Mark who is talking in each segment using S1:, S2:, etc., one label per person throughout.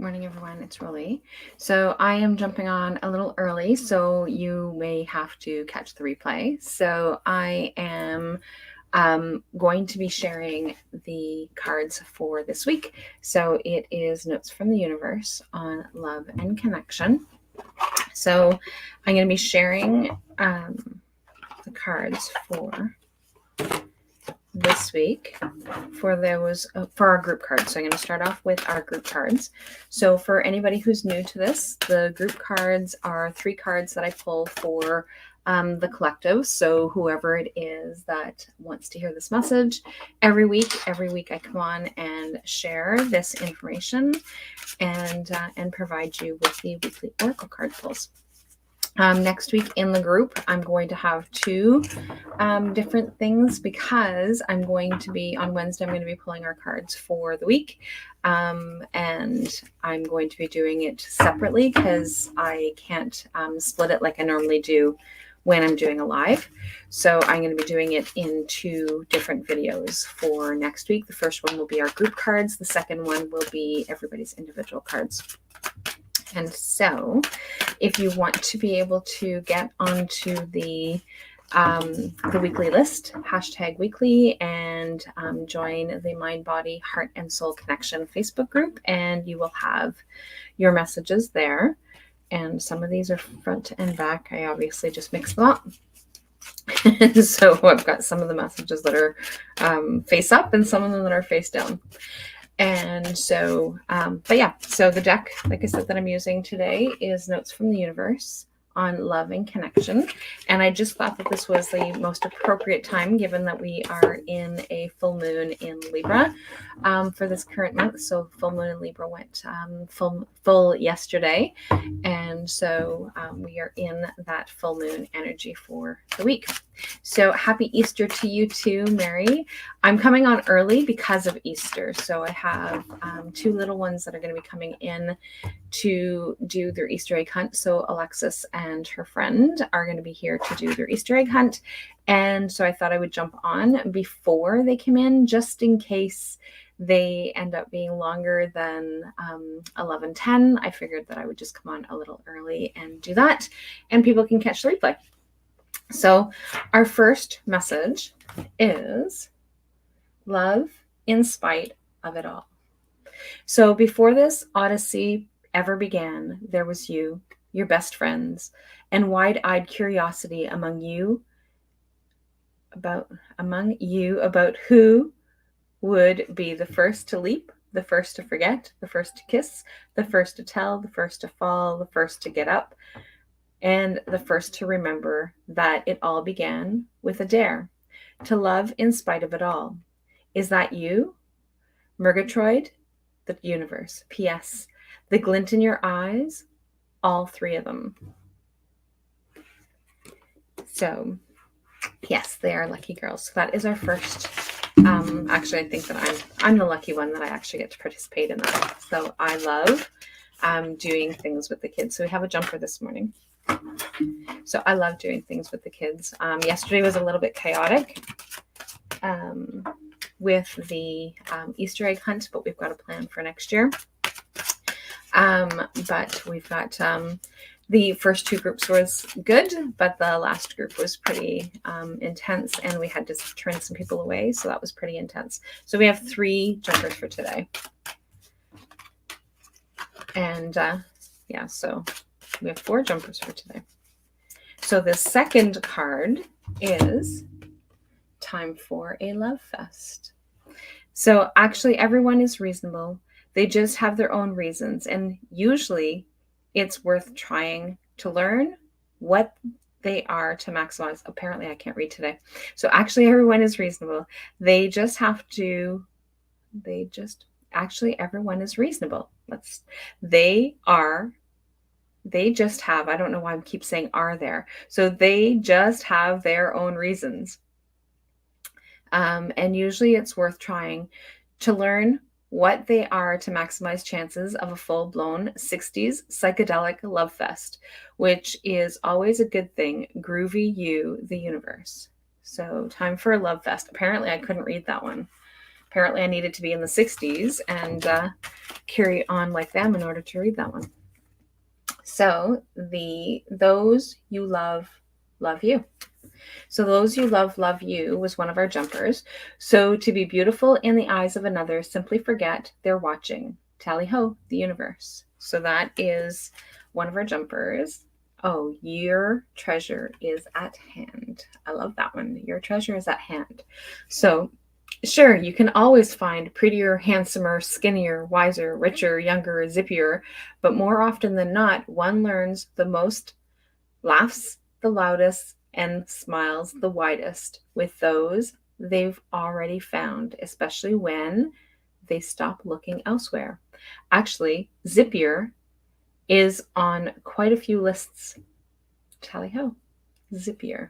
S1: Morning, everyone. It's Rollie. So I am jumping on a little early, so you may have to catch the replay. So I am going to be sharing the cards for this week. So it is Notes from the Universe on Love and Connection. So I'm going to be sharing the cards for this week for our group cards. So I'm going to start off with our group cards. So for anybody who's new to this, the group cards are 3 cards that I pull for the collective. So whoever it is that wants to hear this message every week I come on and share this information and provide you with the weekly oracle card pulls. Next week in the group, I'm going to have 2 different things because I'm going to be, on Wednesday, I'm going to be pulling our cards for the week. And I'm going to be doing it separately because I can't split it like I normally do when I'm doing a live. So I'm going to be doing it in 2 different videos for next week. The first one will be our group cards. The second one will be everybody's individual cards. And so if you want to be able to get onto the weekly list, #weekly, and join the Mind, Body, Heart, and Soul Connection Facebook group, and you will have your messages there. And some of these are front and back. I obviously just mix them up. So I've got some of the messages that are face up and some of them that are face down. And so, so the deck, like I said, that I'm using today is Notes from the Universe on Love and Connection. And I just thought that this was the most appropriate time, given that we are in a full moon in Libra for this current month. So full moon in Libra went full yesterday. And so we are in that full moon energy for the week. So happy Easter to you too, Mary. I'm coming on early because of Easter. So I have 2 little ones that are going to be coming in to do their Easter egg hunt. So Alexis and her friend are going to be here to do their Easter egg hunt. And so I thought I would jump on before they come in, just in case they end up being longer than 11:10. I figured that I would just come on a little early and do that, and people can catch the replay. So our first message is love in spite of it all. So before this odyssey ever began, there was you, your best friends, and wide-eyed curiosity among you about who would be the first to leap, the first to forget, the first to kiss, the first to tell, the first to fall, the first to get up, and the first to remember that it all began with a dare to love in spite of it all. Is that you? Murgatroyd, the universe. P.S. The glint in your eyes, all 3 of them. So, yes, they are lucky girls. So that is our first. Actually, I think that I'm the lucky one that I actually get to participate in that. So I love doing things with the kids. So we have a jumper this morning. So I love doing things with the kids. Yesterday was a little bit chaotic with the Easter egg hunt, but we've got a plan for next year. But we've got the first 2 groups was good, but the last group was pretty intense, and we had to turn some people away, so that was pretty intense. So we have 3 jumpers for today. And so we have 4 jumpers for today. So the second card is time for a love fest. So actually everyone is reasonable. They just have their own reasons. And usually it's worth trying to learn what they are to maximize. Apparently I can't read today. So actually everyone is reasonable. Everyone is reasonable. They just have, I don't know why I keep saying are there. So they just have their own reasons. And usually it's worth trying to learn what they are to maximize chances of a full-blown 60s psychedelic love fest, which is always a good thing. Groovy you, the universe. So time for a love fest. Apparently I couldn't read that one. apparently I needed to be in the 60s and carry on like them in order to read that one. So those you love, love you. So those you love you was one of our jumpers. So to be beautiful in the eyes of another, simply forget they're watching. Tally ho, the universe. So that is one of our jumpers. Oh, your treasure is at hand. I love that one. Your treasure is at hand. So sure, you can always find prettier, handsomer, skinnier, wiser, richer, younger, zippier, but more often than not, one learns the most, laughs the loudest, and smiles the widest with those they've already found, especially when they stop looking elsewhere. Actually, zippier is on quite a few lists. Tally ho, zippier.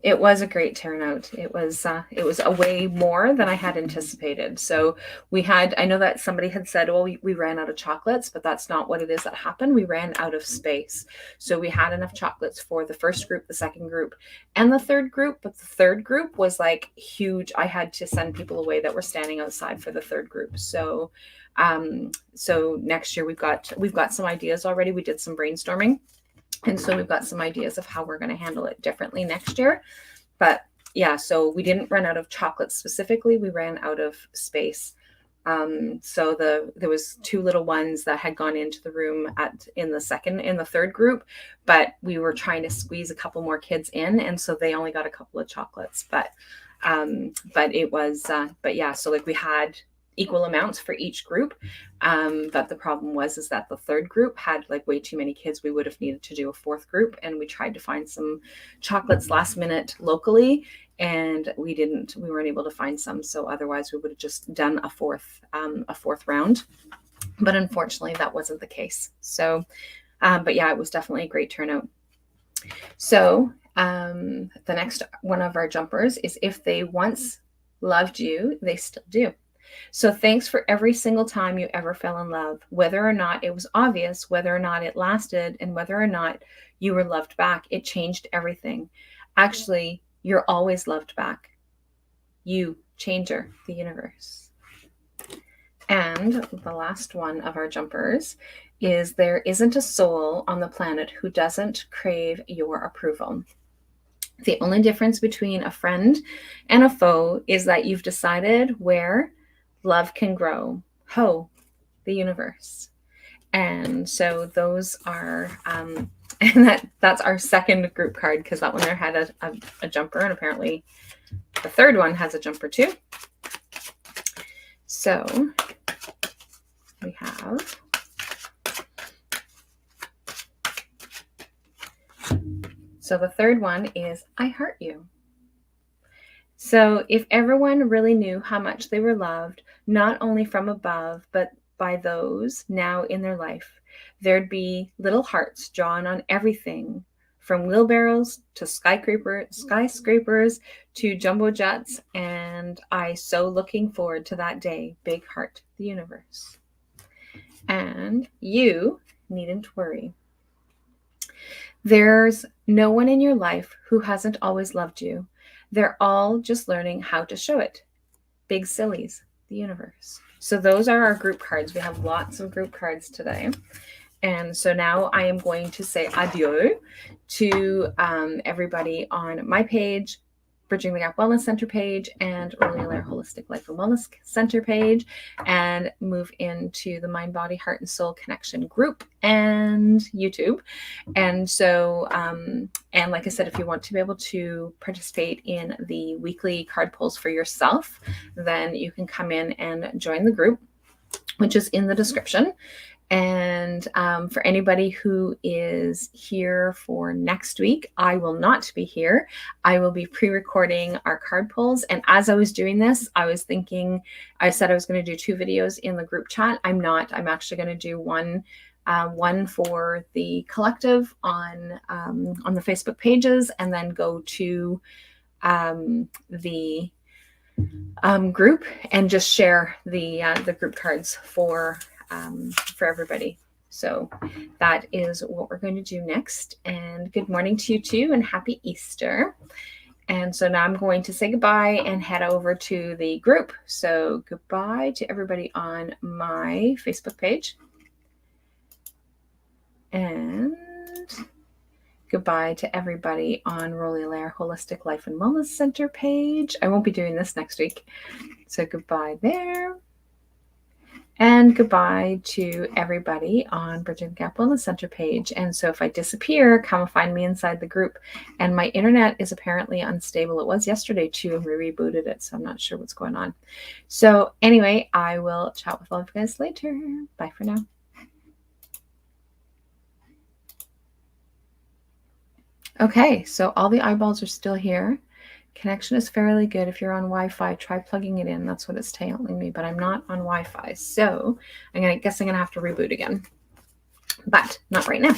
S1: It was a great turnout. It was a way more than I had anticipated. So we had, I know that somebody had said, well, we ran out of chocolates, but that's not what it is that happened. We ran out of space. So we had enough chocolates for the first group, the second group, and the third group. But the third group was like huge. I had to send people away that were standing outside for the third group. So so next year we've got some ideas already. We did some brainstorming. And so we've got some ideas of how we're going to handle it differently next year. But yeah, so we didn't run out of chocolates specifically. We ran out of space. So there was 2 little ones that had gone into the room in the third group, but we were trying to squeeze a couple more kids in. And so they only got a couple of chocolates, but it was, but yeah, so like we had equal amounts for each group. But the problem was that the third group had like way too many kids. We would have needed to do a fourth group, and we tried to find some chocolates last minute locally, and we weren't able to find some. So otherwise we would have just done a fourth round. But unfortunately that wasn't the case. So, but yeah, it was definitely a great turnout. So the next one of our jumpers is, if they once loved you, they still do. So thanks for every single time you ever fell in love, whether or not it was obvious, whether or not it lasted, and whether or not you were loved back. It changed everything. Actually, you're always loved back. You, changer, the universe. And the last one of our jumpers is, there isn't a soul on the planet who doesn't crave your approval. The only difference between a friend and a foe is that you've decided where love can grow. Ho, the universe. And so those are, and that's our second group card, because that one there had a jumper, and apparently the third one has a jumper too. So we have the third one is, I heart you. So if everyone really knew how much they were loved, not only from above, but by those now in their life, there'd be little hearts drawn on everything, from wheelbarrows to skyscrapers to jumbo jets. And I so looking forward to that day. Big heart, the universe. And you needn't worry. There's no one in your life who hasn't always loved you. They're all just learning how to show it. Big sillies, the universe. So those are our group cards. We have lots of group cards today. And so now I am going to say adieu to everybody on my page, Bridging the Gap Wellness Center page, and Rollie Holistic Life and Wellness Center page, and move into the Mind, Body, Heart, and Soul Connection group and YouTube. And so, and like I said, if you want to be able to participate in the weekly card pulls for yourself, then you can come in and join the group, which is in the description. And for anybody who is here for next week, I will not be here. I will be pre-recording our card pulls. And as I was doing this, I was thinking, I said I was going to do 2 videos in the group chat. I'm not. I'm actually going to do one for the collective on the Facebook pages, and then go to the group and just share the group cards for everybody. So that is what we're going to do next. And good morning to you too, and happy Easter. And so now I'm going to say goodbye and head over to the group. So goodbye to everybody on my Facebook page. And goodbye to everybody on Rollie Holistic Life and Wellness Center page. I won't be doing this next week. So goodbye there. And goodbye to everybody on Bridging the Gap Wellness Center page. And so if I disappear, come find me inside the group. And my internet is apparently unstable. It was yesterday too, and we rebooted it, so I'm not sure what's going on. So anyway, I will chat with all of you guys later. Bye for now. Okay, so all the eyeballs are still here. Connection is fairly good. If you're on Wi-Fi, try plugging it in. That's what it's telling me, but I'm not on Wi-Fi. So I guess I'm going to have to reboot again, but not right now.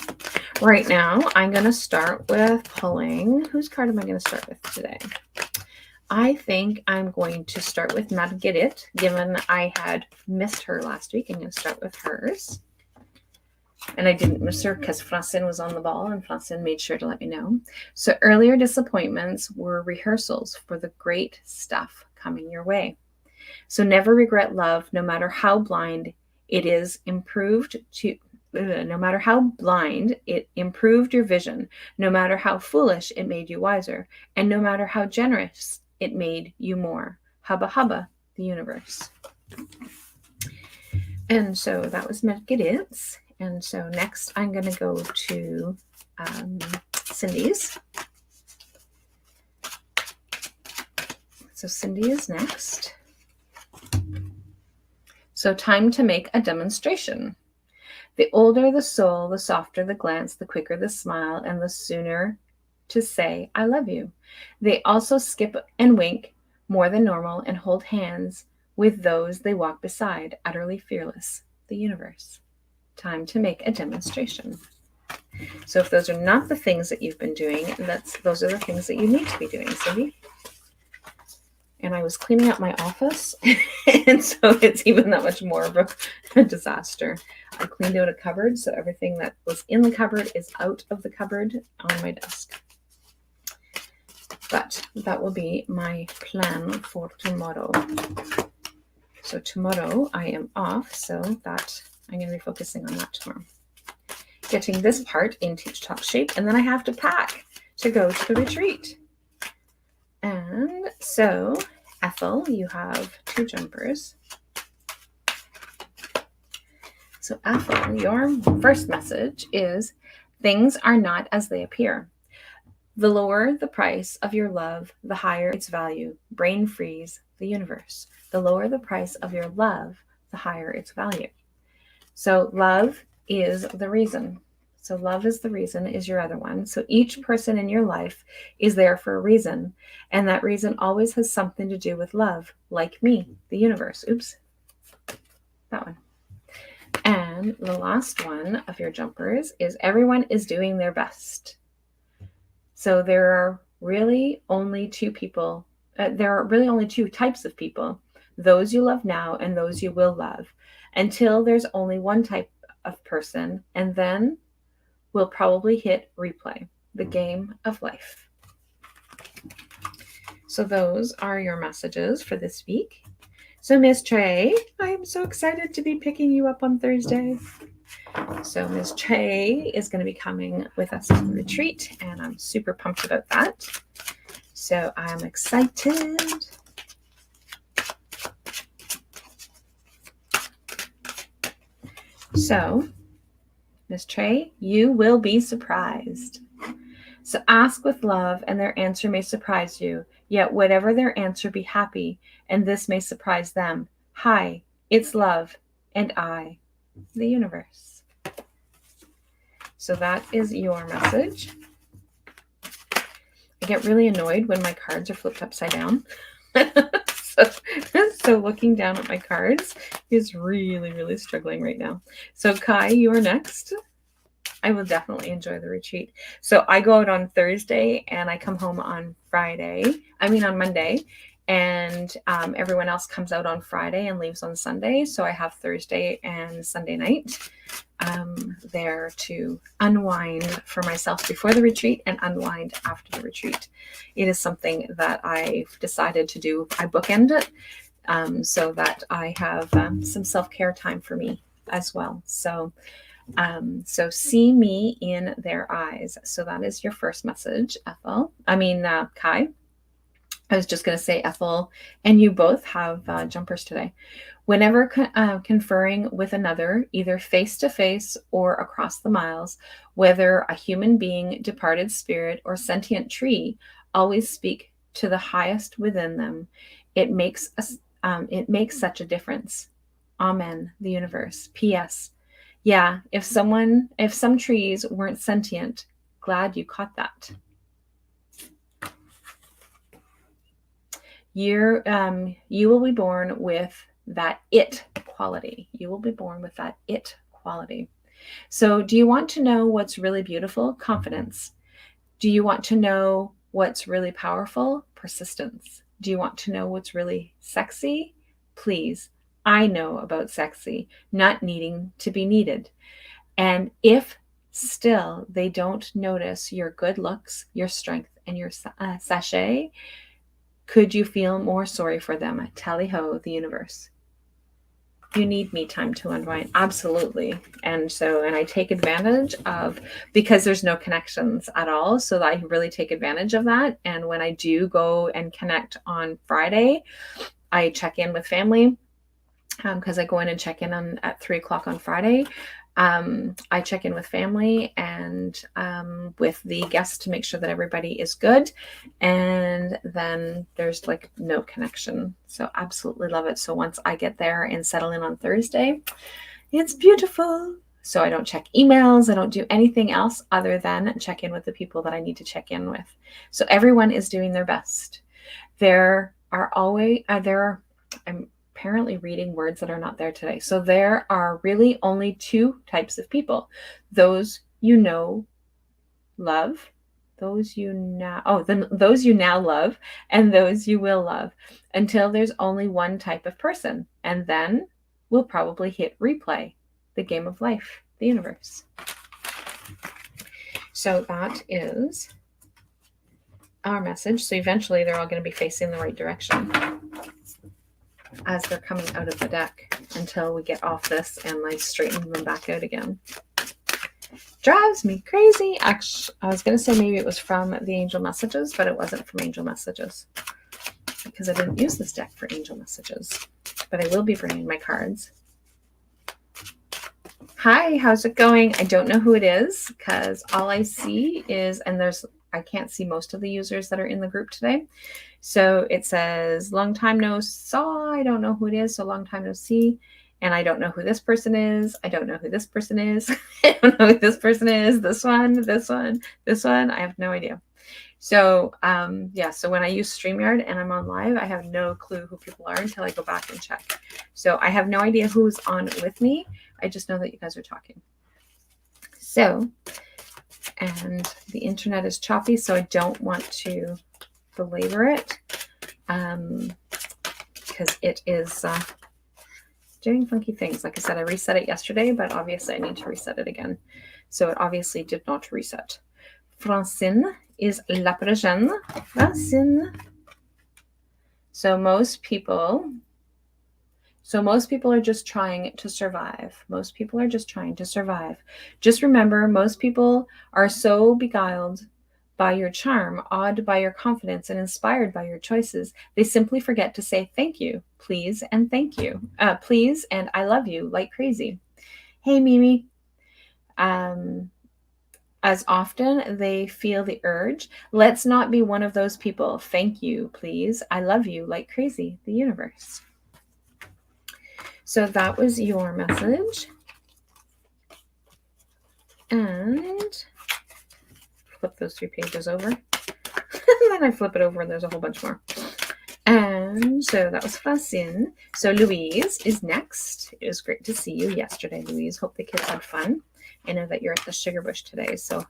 S1: Right now, I'm going to start with pulling. Whose card am I going to start with today? I think I'm going to start with Not Get It, given I had missed her last week. I'm going to start with hers. And I didn't miss her because Francine was on the ball, and Francine made sure to let me know. So earlier disappointments were rehearsals for the great stuff coming your way. So never regret love, no matter how blind it is improved to, no matter how blind it improved your vision, no matter how foolish it made you wiser, and no matter how generous it made you more. Hubba hubba, the universe. And so that was Get It. And so next I'm going to go to Cindy's. So Cindy is next. So time to make a demonstration. The older the soul, the softer the glance, the quicker the smile, and the sooner to say, I love you. They also skip and wink more than normal and hold hands with those they walk beside, utterly fearless, the universe. Time to make a demonstration. So if those are not the things that you've been doing, those are the things that you need to be doing, Cindy. And I was cleaning up my office, and so it's even that much more of a disaster. I cleaned out a cupboard, so everything that was in the cupboard is out of the cupboard on my desk. But that will be my plan for tomorrow. So tomorrow I am off, so that I'm going to be focusing on that tomorrow. Getting this part in Teach Talk shape, and then I have to pack to go to the retreat. And so, Ethel, you have 2 jumpers. So Ethel, your first message is, things are not as they appear. The lower the price of your love, the higher its value. Brain freeze, the universe. The lower the price of your love, the higher its value. So love is the reason. So love is the reason is your other one. So each person in your life is there for a reason. And that reason always has something to do with love, like me, the universe. Oops, that one. And the last one of your jumpers is everyone is doing their best. So there are really only 2 people. There are really only 2 types of people, those you love now and those you will love, until there's only one type of person, and then we'll probably hit replay, the game of life. So those are your messages for this week. So Miss Trey, I am so excited to be picking you up on Thursday. So Miss Trey is going to be coming with us to the retreat, and I'm super pumped about that. So I'm excited. So, Miss Trey, you will be surprised. So ask with love, and their answer may surprise you. Yet whatever their answer, be happy, and this may surprise them. Hi, it's love, and I, the universe. So that is your message. I get really annoyed when my cards are flipped upside down. So looking down at my cards is really, really struggling right now. So Kai, you are next. I will definitely enjoy the retreat. So I go out on Thursday and I come home on Monday. And everyone else comes out on Friday and leaves on Sunday. So I have Thursday and Sunday night there to unwind for myself before the retreat and unwind after the retreat. It is something that I've decided to do. I bookend it so that I have some self-care time for me as well. So see me in their eyes. So that is your first message, Kai. I was just going to say, Ethel, and you both have jumpers today. Whenever conferring with another, either face-to-face or across the miles, whether a human being, departed spirit, or sentient tree, always speak to the highest within them. It makes such a difference. Amen, the universe. P.S. Yeah, if some trees weren't sentient, glad you caught that. You will be born with that it quality. You will be born with that it quality. So do you want to know what's really beautiful? Confidence. Do you want to know what's really powerful? Persistence. Do you want to know what's really sexy? Please. I know about sexy, not needing to be needed. And if still they don't notice your good looks, your strength, and your sachet, could you feel more sorry for them? Tally-ho, the universe. You need me time to unwind. Absolutely. And I take advantage of, because there's no connections at all. So I really take advantage of that. And when I do go and connect on Friday, I check in with family because I go in and check in at 3:00 on Friday. I check in with family and with the guests to make sure that everybody is good. And then there's like no connection. So absolutely love it. So once I get there and settle in on Thursday, it's beautiful. So I don't check emails. I don't do anything else other than check in with the people that I need to check in with. So everyone is doing their best. I'm apparently reading words that are not there today. So there are really only two types of people. Those you know, love, those you now love, and those you will love, until there's only one type of person. And then we'll probably hit replay, the game of life, the universe. So that is our message. So eventually they're all going to be facing the right direction as they're coming out of the deck, until we get off this and like straighten them back out again. Drives me crazy. Actually, I was going to say maybe it was from the angel messages, but it wasn't from angel messages because I didn't use this deck for angel messages, but I will be bringing my cards. Hi, how's it going? I don't know who it is because all I see is, I can't see most of the users that are in the group today. So it says, long time no saw. I don't know who it is. So long time no see. And I don't know who this person is. I don't know who this person is. I don't know who this person is. This one. I have no idea. So, so when I use StreamYard and I'm on live, I have no clue who people are until I go back and check. So I have no idea who's on with me. I just know that you guys are talking. So, and the internet is choppy, so I don't want to belabor it because it is doing funky things. Like I said, I reset it yesterday, but obviously I need to reset it again. So it obviously did not reset. Francine is la prochaine. Francine. So most people are just trying to survive. Most people are just trying to survive. Just remember, most people are so beguiled by your charm, awed by your confidence, and inspired by your choices, they simply forget to say thank you, please, and thank you. Please, and I love you like crazy. Hey, Mimi. As often they feel the urge, let's not be one of those people. Thank you, please. I love you like crazy, the universe. So that was your message. And flip those 3 pages over. And then I flip it over and there's a whole bunch more. And so that was Francine. So Louise is next. It was great to see you yesterday, Louise. Hope the kids had fun. I know that you're at the Sugar Bush today, so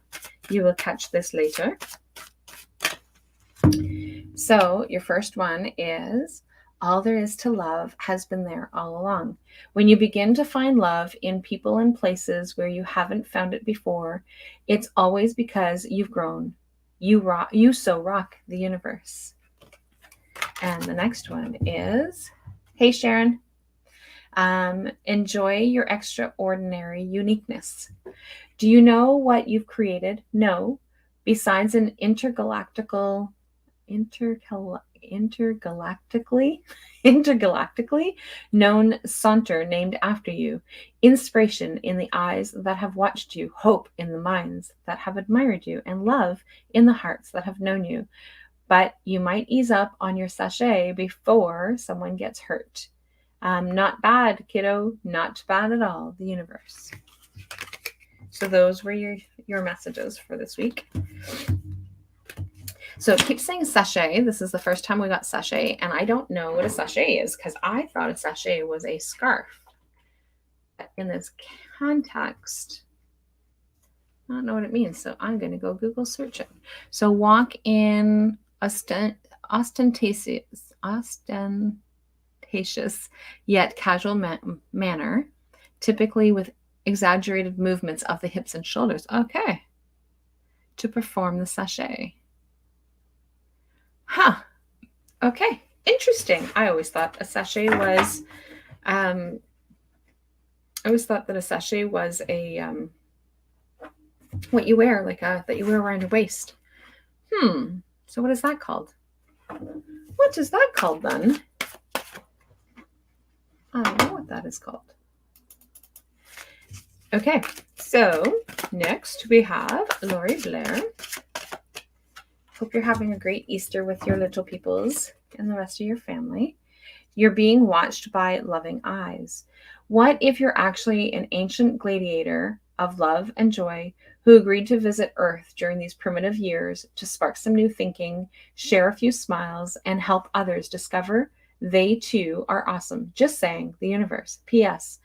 S1: you will catch this later. So your first one is, all there is to love has been there all along. When you begin to find love in people and places where you haven't found it before, it's always because you've grown. You so rock the universe. And the next one is, hey Sharon, enjoy your extraordinary uniqueness. Do you know what you've created? No. Besides an intergalactically known saunter named after you, inspiration in the eyes that have watched you, hope in the minds that have admired you, and love in the hearts that have known you. But you might ease up on your sachet before someone gets hurt. Not bad, kiddo. Not bad at all. The universe. So those were your messages for this week. So it keeps saying sachet. This is the first time we got sachet, and I don't know what a sachet is because I thought a sachet was a scarf. In this context, I don't know what it means, so I'm going to go Google search it. So walk in ostentatious yet casual manner, typically with exaggerated movements of the hips and shoulders. Okay. To perform the sachet. Huh. Okay. Interesting. I always thought a sachet was, a what you wear, that you wear around your waist. So what is that called? What is that called then? I don't know what that is called. Okay, so next we have Lori Blair. Hope you're having a great Easter with your little peoples and the rest of your family. You're being watched by loving eyes. What if you're actually an ancient gladiator of love and joy who agreed to visit Earth during these primitive years to spark some new thinking, share a few smiles, and help others discover they too are awesome? Just saying, the universe. P.S.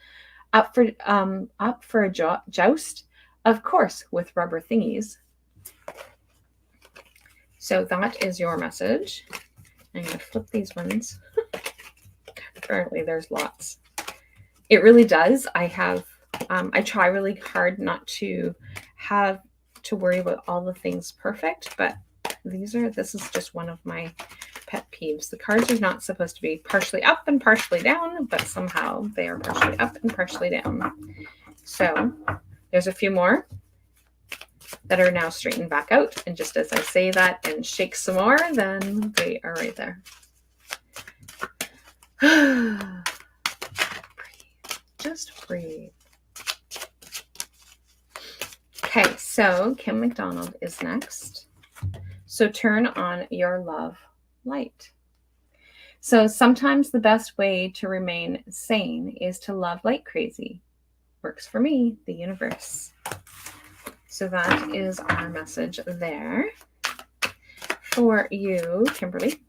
S1: Up for a joust? Of course, with rubber thingies. So that is your message. I'm going to flip these ones. Apparently there's lots. It really does. I try really hard not to have to worry about all the things perfect, but this is just one of my pet peeves. The cards are not supposed to be partially up and partially down, but somehow they are partially up and partially down. So there's a few more that are now straightened back out. And just as I say that and shake some more, then they are right there. Breathe. Just breathe. Okay, so Kim McDonald is next. So turn on your love light. So sometimes the best way to remain sane is to love like crazy. Works for me, the universe. So that is our message there for you, Kimberly.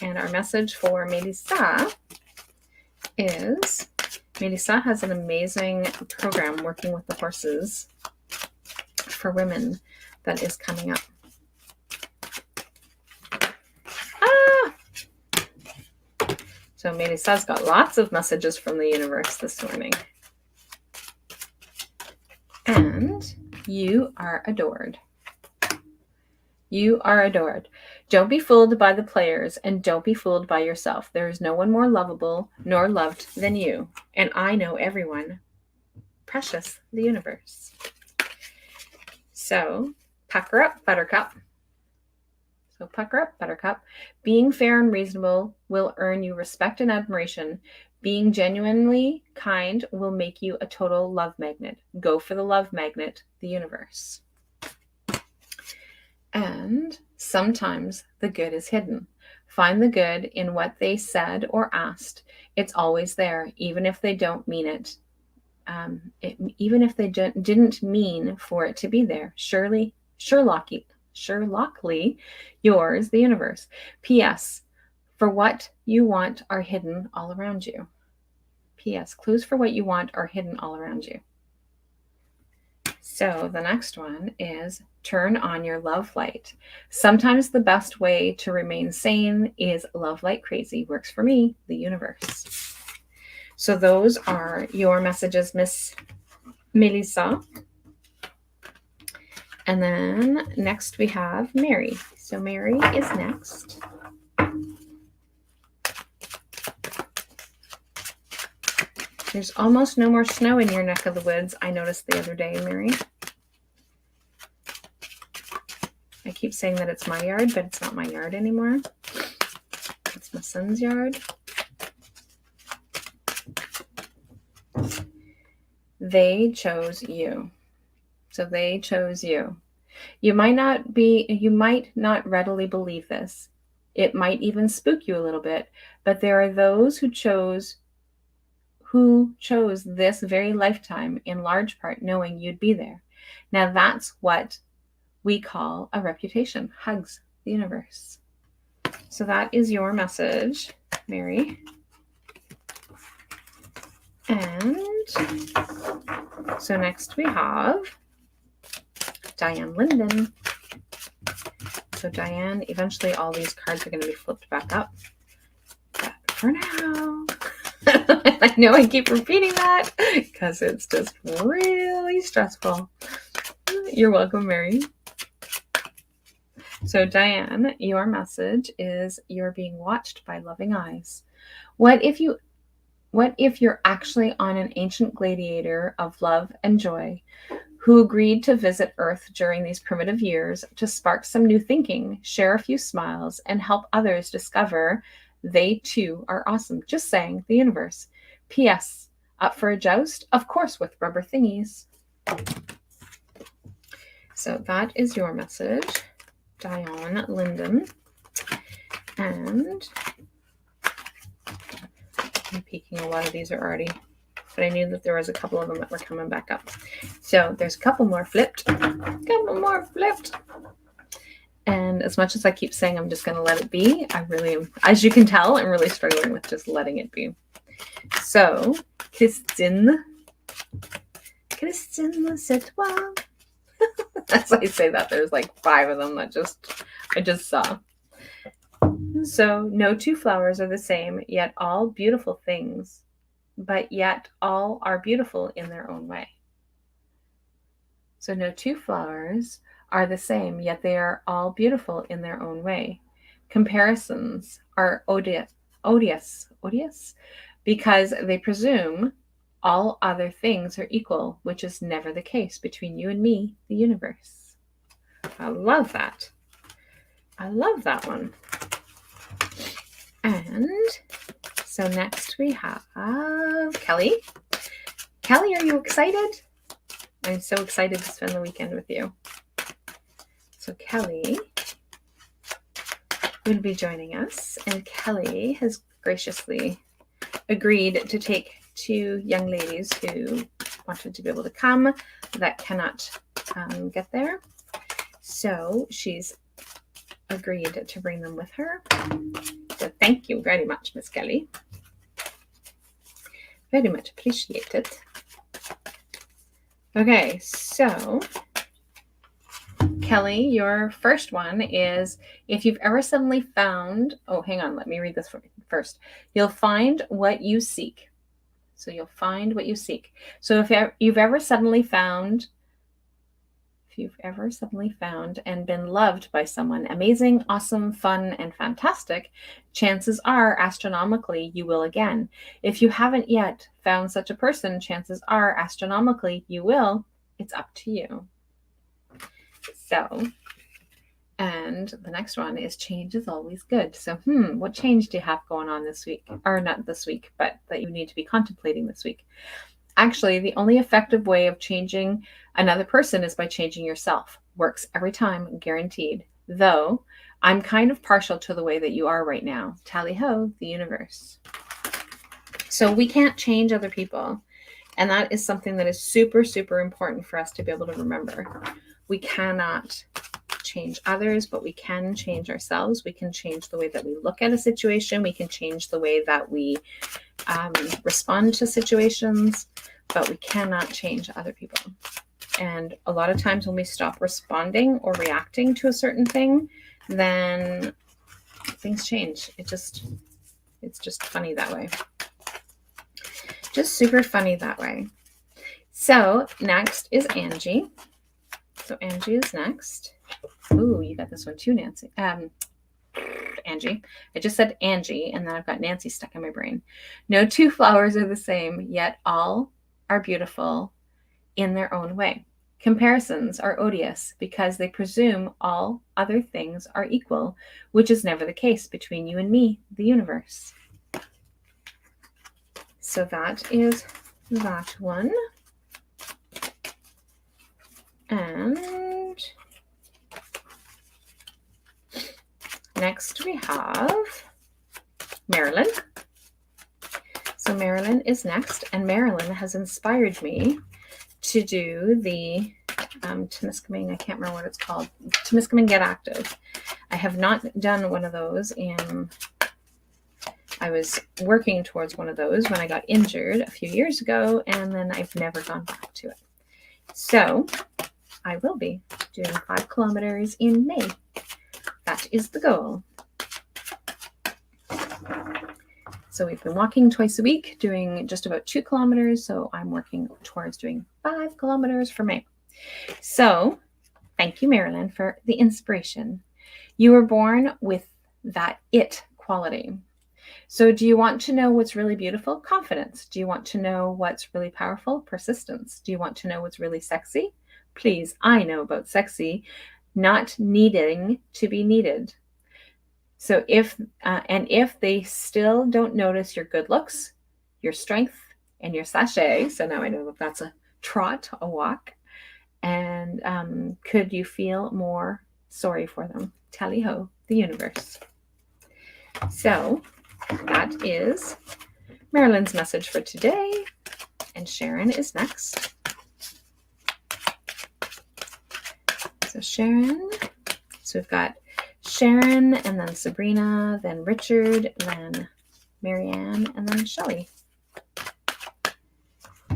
S1: And our message for Melissa is, Melissa has an amazing program working with the horses for women that is coming up. So Melissa's got lots of messages from the universe this morning. And you are adored. You are adored. Don't be fooled by the players and don't be fooled by yourself. There is no one more lovable nor loved than you. And I know everyone. Precious, the universe. So pucker up, buttercup. So pucker up, buttercup. Being fair and reasonable will earn you respect and admiration. Being genuinely kind will make you a total love magnet. Go for the love magnet, the universe. And sometimes the good is hidden. Find the good in what they said or asked. It's always there, even if they don't mean it. Even if they didn't mean for it to be there. Sherlockly, yours, the universe. P.S. For what you want are hidden all around you. P.S. Clues for what you want are hidden all around you. So the next one is turn on your love light. Sometimes the best way to remain sane is love like crazy. Works for me, the universe. So those are your messages, Miss Melissa. And then next we have Mary. So Mary is next. There's almost no more snow in your neck of the woods, I noticed the other day, Mary. I keep saying that it's my yard, but it's not my yard anymore. It's my son's yard. They chose you. So they chose you. You might not readily believe this. It might even spook you a little bit, but there are those who chose this very lifetime in large part knowing you'd be there. Now that's what we call a reputation. Hugs, the universe. So that is your message, Mary. And so next we have Diane Linden. So Diane, eventually all these cards are going to be flipped back up. But for now, I know I keep repeating that because it's just really stressful. You're welcome, Mary. So Diane, your message is you're being watched by loving eyes. What if you're actually on an ancient gladiator of love and joy who agreed to visit Earth during these primitive years to spark some new thinking, share a few smiles, and help others discover they too are awesome? Just saying, the universe. P.S. Up for a joust? Of course, with rubber thingies. So that is your message, Diane Linden. And I'm peeking, a lot of these are already, but I knew that there was a couple of them that were coming back up. So there's a couple more flipped. And as much as I keep saying I'm just going to let it be, I really am, as you can tell, I'm really struggling with just letting it be. So, Christine, c'est toi. As I say that, there's like 5 of them that I just saw. So, no two flowers are the same, yet all beautiful things, but yet all are beautiful in their own way. So, no two flowers are the same, yet they are all beautiful in their own way. Comparisons are odious, because they presume all other things are equal, which is never the case between you and me, the universe. I love that. I love that one. And so next we have Kelly. Kelly, are you excited? I'm so excited to spend the weekend with you. So Kelly will be joining us, and Kelly has graciously agreed to take 2 young ladies who wanted to be able to come that cannot get there. So she's agreed to bring them with her. So thank you very much, Miss Kelly. Very much appreciated. Okay, so Kelly, your first one is, if you've ever suddenly found, hang on, let me read this first. You'll find what you seek. So you'll find what you seek. So if you've ever suddenly found and been loved by someone amazing, awesome, fun, and fantastic, chances are, astronomically, you will again. If you haven't yet found such a person, chances are, astronomically, you will. It's up to you. So, and the next one is change is always good. So, what change do you have going on this week? Or not this week, but that you need to be contemplating this week? Actually, the only effective way of changing another person is by changing yourself. Works every time, guaranteed. Though, I'm kind of partial to the way that you are right now. Tally-ho, the universe. So we can't change other people. And that is something that is super, super important for us to be able to remember. We cannot change others, but we can change ourselves. We can change the way that we look at a situation. We can change the way that we respond to situations, but we cannot change other people. And a lot of times when we stop responding or reacting to a certain thing, then things change. It's just funny that way. Just super funny that way. So next is Angie. So Angie is next. Ooh, you got this one too, Nancy. Angie. I just said Angie, and then I've got Nancy stuck in my brain. No two flowers are the same, yet all are beautiful in their own way. Comparisons are odious because they presume all other things are equal, which is never the case between you and me, the universe. So that is that one. And next we have Marilyn. So Marilyn is next, and Marilyn has inspired me to do the Temiskaming, I can't remember what it's called, Temiskaming Get Active. I have not done one of those, and I was working towards one of those when I got injured a few years ago, and then I've never gone back to it. So I will be doing 5 kilometers in May. That is the goal. So we've been walking twice a week, doing just about 2 kilometers. So I'm working towards doing 5 kilometers for May. So thank you, Marilyn, for the inspiration. You were born with that it quality. So do you want to know what's really beautiful? Confidence. Do you want to know what's really powerful? Persistence. Do you want to know what's really sexy? Please, I know about sexy, not needing to be needed. So if they still don't notice your good looks, your strength, and your sachet, so now I know that that's a trot, a walk, and could you feel more sorry for them? Tally-ho, the universe. So that is Marilyn's message for today, and Sharon is next. So Sharon, so we've got Sharon, and then Sabrina, then Richard, then Marianne, and then Shelley.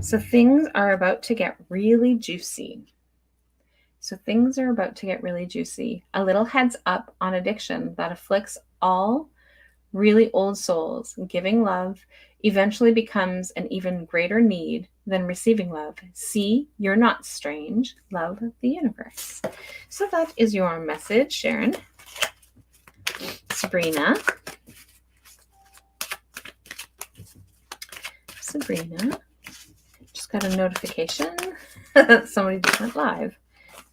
S1: So things are about to get really juicy. A little heads up on addiction that afflicts all really old souls. Giving love eventually becomes an even greater need than receiving love. See, you're not strange. Love the universe. So that is your message, Sharon. Sabrina, just got a notification that somebody just went live.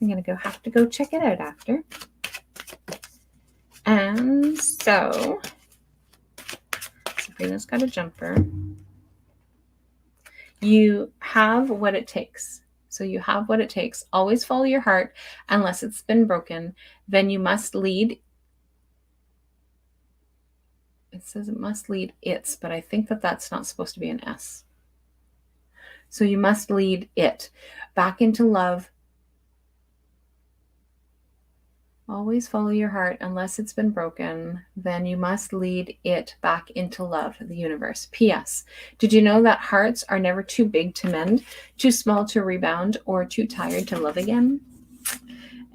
S1: I'm going to have to go check it out after. And so Sabrina's got a jumper. You have what it takes. So you have what it takes. Always follow your heart unless it's been broken. Then you must lead. It says it must lead its, but I think that that's not supposed to be an S. So you must lead it back into love. Always follow your heart unless it's been broken. Then you must lead it back into love, the universe. P.S. Did you know that hearts are never too big to mend, too small to rebound, or too tired to love again?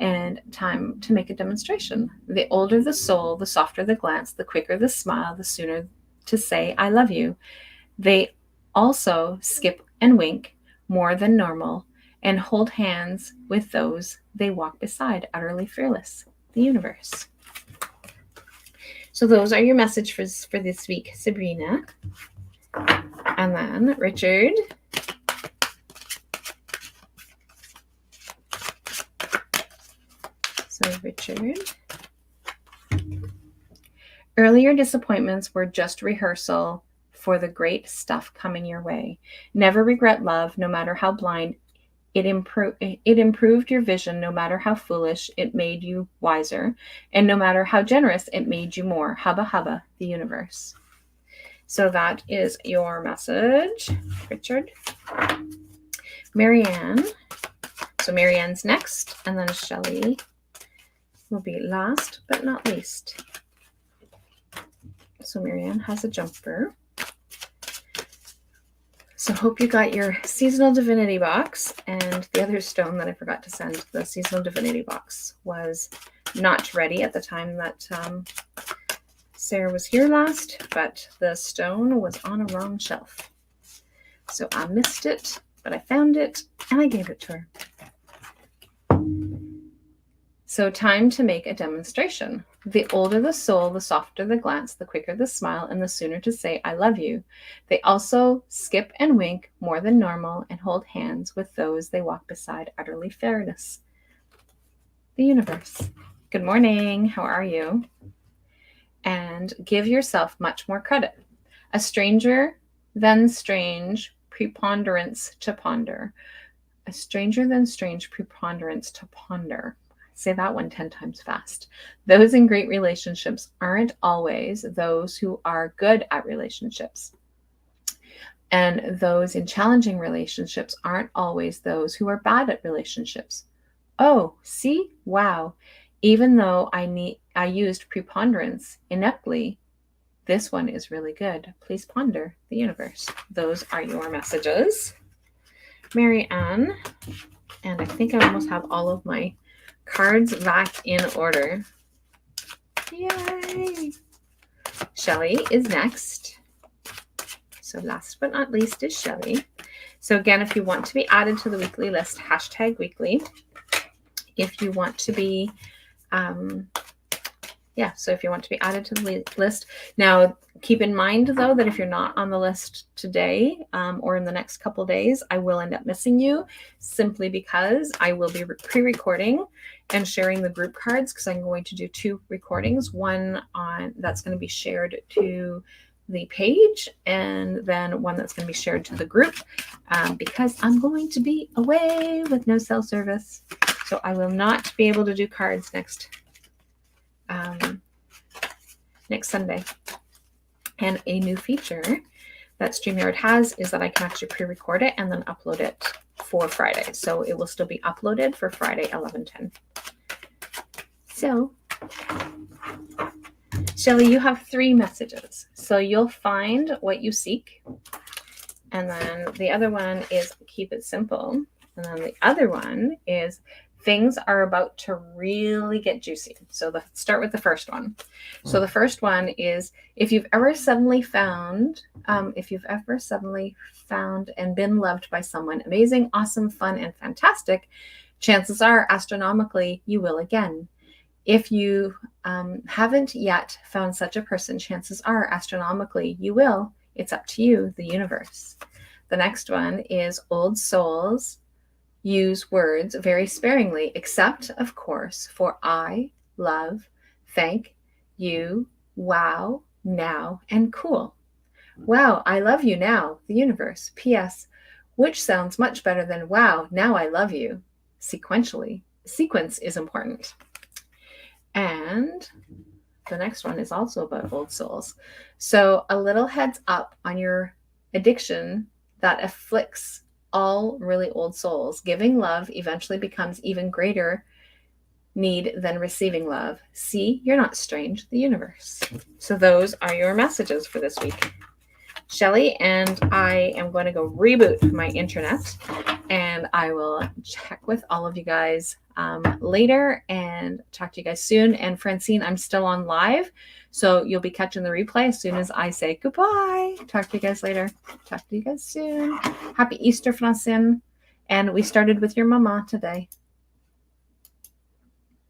S1: And time to make a demonstration. The older the soul, the softer the glance, the quicker the smile, the sooner to say, I love you. They also skip and wink more than normal and hold hands with those they walk beside, utterly fearless, the universe. So those are your messages for this week, Sabrina. And then Richard. So Richard. Earlier disappointments were just rehearsal for the great stuff coming your way. Never regret love, no matter how blind. It improved your vision, no matter how foolish. It made you wiser. And no matter how generous, it made you more. Hubba hubba, the universe. So that is your message, Richard. Marianne. So Marianne's next, and then Shelley will be last but not least. So Marianne has a jumper. So hope you got your seasonal divinity box. And the other stone that I forgot to send, the seasonal divinity box, was not ready at the time that Sarah was here last, but the stone was on a wrong shelf. So I missed it, but I found it and I gave it to her. So time to make a demonstration. The older the soul, the softer the glance, the quicker the smile, and the sooner to say, I love you. They also skip and wink more than normal and hold hands with those they walk beside, utterly fairness. The universe. Good morning. How are you? And give yourself much more credit. A stranger than strange preponderance to ponder. A stranger than strange preponderance to ponder. Say that one 10 times fast. Those in great relationships aren't always those who are good at relationships. And those in challenging relationships aren't always those who are bad at relationships. Oh, see? Wow. Even though I used preponderance ineptly, this one is really good. Please ponder the universe. Those are your messages. Mary Ann. And I think I almost have all of my cards back in order. Yay! Shelley is next. So last but not least is Shelley. So again, if you want to be added to the weekly list, #weekly. If you want to be, so if you want to be added to the list. Now, keep in mind, though, that if you're not on the list today or in the next couple days, I will end up missing you simply because I will be pre-recording and sharing the group cards because I'm going to do 2 recordings, one that's going to be shared to the page and then one that's going to be shared to the group because I'm going to be away with no cell service. So I will not be able to do cards next Sunday. And a new feature that StreamYard has is that I can actually pre-record it and then upload it for Friday. So it will still be uploaded for Friday, 11/10. So, Shelley, you have 3 messages. So you'll find what you seek. And then the other one is keep it simple. And then the other one is things are about to really get juicy. So let's start with the first one. So the first one is if you've ever suddenly found and been loved by someone amazing, awesome, fun, and fantastic, chances are astronomically you will again. If you haven't yet found such a person, chances are astronomically you will. It's up to you, the universe. The next one is old souls use words very sparingly, except, of course, for I, love, thank, you, wow, now, and cool. Wow, I love you now, the universe. P.S., which sounds much better than wow, now I love you. Sequentially. Sequence is important. And the next one is also about old souls. So a little heads up on your addiction that afflicts all really old souls. Giving love eventually becomes even greater need than receiving love. See, you're not strange, the universe. So those are your messages for this week. Shelley, and I am going to go reboot my internet and I will check with all of you guys later and talk to you guys soon. And Francine, I'm still on live, so you'll be catching the replay as soon as I say goodbye. Talk to you guys later. Talk to you guys soon. Happy Easter, Francine. And we started with your mama today.